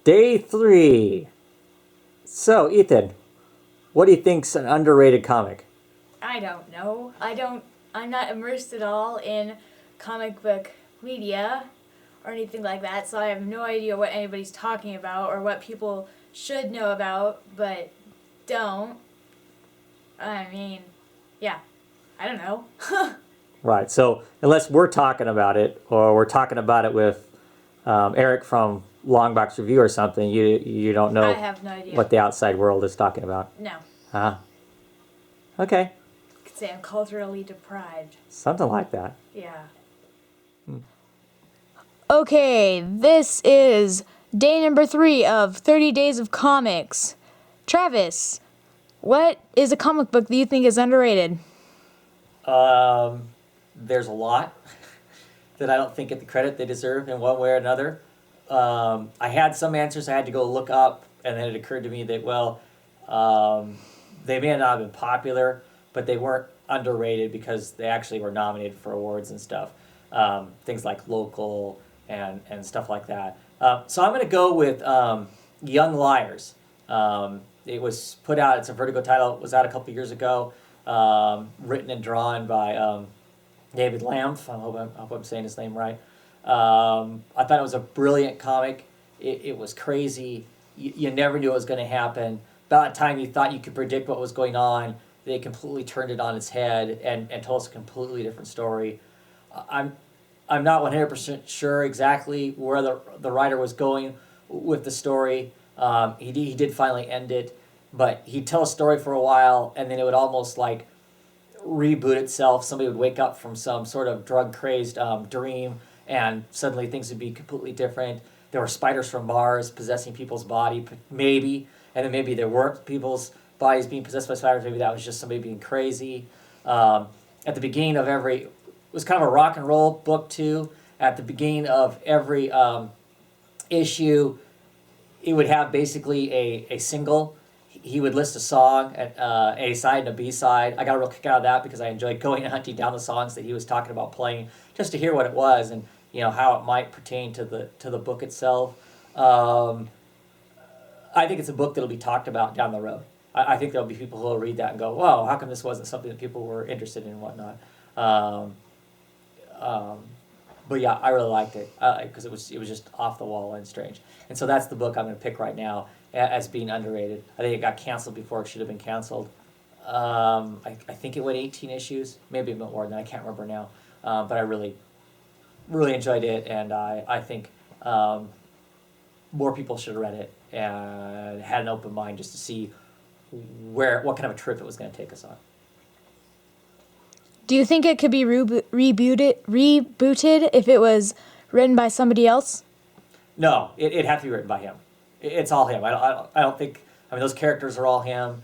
Day 3. So, Ethan, what do you think's an underrated comic? I don't know. I'm not immersed at all in comic book media or anything like that, so I have no idea what anybody's talking about or what people should know about but don't. I mean, yeah, I don't know. Right. So, unless we're talking about it or we're talking about it with Eric from Longbox Review or something, you don't I know have no idea. what the outside world is talking about. No. Huh? Okay. I could say I'm culturally deprived. Something like that. Yeah. Okay, this is day number 3 of 30 Days of Comics. Travis, what is a comic book that you think is underrated? There's a lot that I don't think get the credit they deserve in one way or another. I had some answers I had to go look up, and then it occurred to me that, well, they may not have been popular, but they weren't underrated because they actually were nominated for awards and stuff. Things like Local and stuff like that. So I'm going to go with Young Liars. It was put out, it's a Vertigo title, it was out a couple years ago, written and drawn by David Lamf. I hope I'm saying his name right. I thought it was a brilliant comic. It was crazy. You never knew what was going to happen. About the time you thought you could predict what was going on, they completely turned it on its head and told us a completely different story. I'm I'm not 100% sure exactly where the writer was going with the story. He did finally end it, but he'd tell a story for a while, and then it would almost like reboot itself. Somebody would wake up from some sort of drug crazed dream, and suddenly things would be completely different. There were spiders from Mars possessing people's body, maybe, and then maybe there weren't people's bodies being possessed by spiders. Maybe that was just somebody being crazy. At the beginning of every, it was kind of a rock and roll book too. At the beginning of every issue, it would have basically a single. He would list a song, at A side and a B side. I got a real kick out of that because I enjoyed going and hunting down the songs that he was talking about playing, just to hear what it was and how it might pertain to the book itself. I think it's a book that'll be talked about down the road. I think there'll be people who will read that and go, "Whoa, how come this wasn't something that people were interested in and whatnot?" Um, um, but yeah, I really liked it because it was just off the wall and strange. And so that's the book I'm going to pick right now as being underrated. I think it got canceled before it should have been canceled. I think it went 18 issues, maybe a bit more than that. I can't remember now. But I really, really enjoyed it, and I think more people should have read it and had an open mind just to see what kind of a trip it was going to take us on. Do you think it could be rebooted if it was written by somebody else? No, it'd have to be written by him. It's all him. I don't think. I mean, those characters are all him.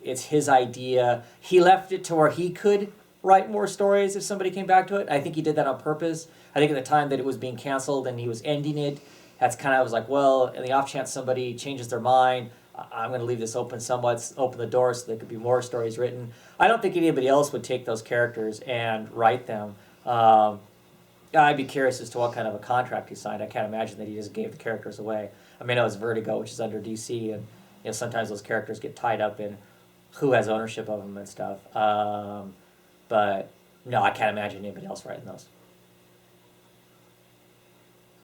It's his idea. He left it to where he could write more stories if somebody came back to it. I think he did that on purpose. I think at the time that it was being canceled and he was ending it, that's kind of was like, well, in the off chance somebody changes their mind, I'm going to leave this open somewhat, open the door so there could be more stories written. I don't think anybody else would take those characters and write them. I'd be curious as to what kind of a contract he signed. I can't imagine that he just gave the characters away. I mean, it was Vertigo, which is under DC, and sometimes those characters get tied up in who has ownership of them and stuff. But no, I can't imagine anybody else writing those.